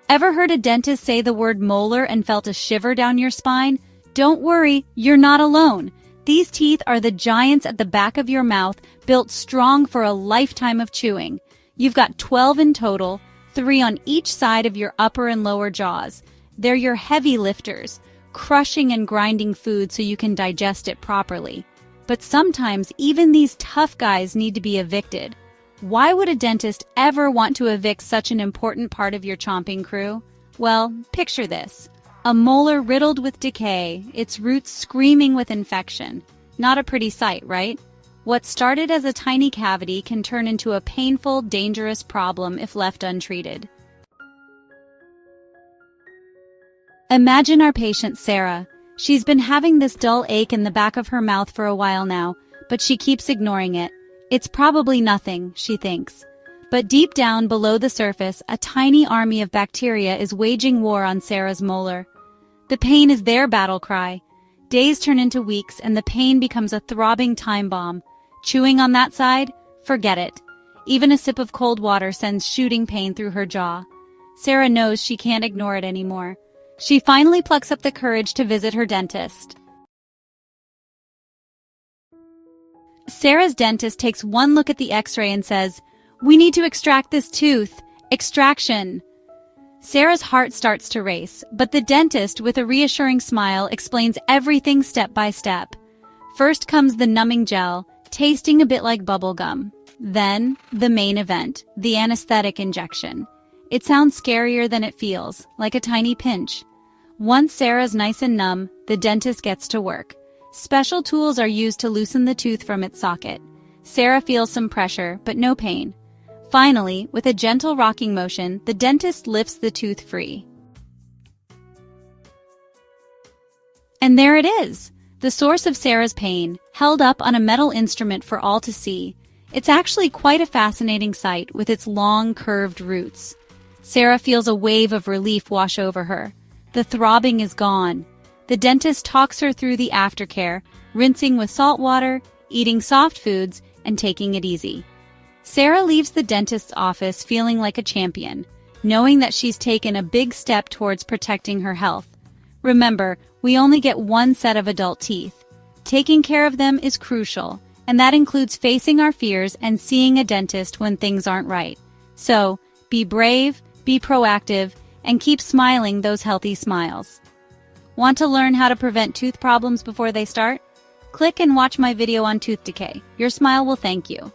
Ever heard a dentist say the word molar and felt a shiver down your spine? Don't worry, you're not alone. These teeth are the giants at the back of your mouth, built strong for a lifetime of chewing. You've got 12 in total, 3 on each side of your upper and lower jaws. They're your heavy lifters, crushing and grinding food so you can digest it properly. But sometimes even these tough guys need to be evicted. Why would a dentist ever want to evict such an important part of your chomping crew? Well, picture this. A molar riddled with decay, its roots screaming with infection. Not a pretty sight, right? What started as a tiny cavity can turn into a painful, dangerous problem if left untreated. Imagine our patient Sarah. She's been having this dull ache in the back of her mouth for a while now, but she keeps ignoring it. It's probably nothing, she thinks. But deep down below the surface, a tiny army of bacteria is waging war on Sarah's molar. The pain is their battle cry. Days turn into weeks and the pain becomes a throbbing time bomb. Chewing on that side? Forget it. Even a sip of cold water sends shooting pain through her jaw. Sarah knows she can't ignore it anymore. She finally plucks up the courage to visit her dentist. Sarah's dentist takes one look at the x-ray and says, "We need to extract this tooth. Extraction." Sarah's heart starts to race, but the dentist, with a reassuring smile, explains everything step by step. First comes the numbing gel, tasting a bit like bubble gum. Then, the main event, the anesthetic injection. It sounds scarier than it feels, like a tiny pinch. Once Sarah's nice and numb, the dentist gets to work. Special tools are used to loosen the tooth from its socket. Sarah feels some pressure, but no pain. Finally, with a gentle rocking motion, the dentist lifts the tooth free. And there it is, the source of Sarah's pain, held up on a metal instrument for all to see. It's actually quite a fascinating sight with its long, curved roots. Sarah feels a wave of relief wash over her. The throbbing is gone. The dentist talks her through the aftercare, rinsing with salt water, eating soft foods, and taking it easy. Sarah leaves the dentist's office feeling like a champion, knowing that she's taken a big step towards protecting her health. Remember, we only get one set of adult teeth. Taking care of them is crucial, and that includes facing our fears and seeing a dentist when things aren't right. So, be brave, be proactive, and keep smiling those healthy smiles. Want to learn how to prevent tooth problems before they start? Click and watch my video on tooth decay. Your smile will thank you.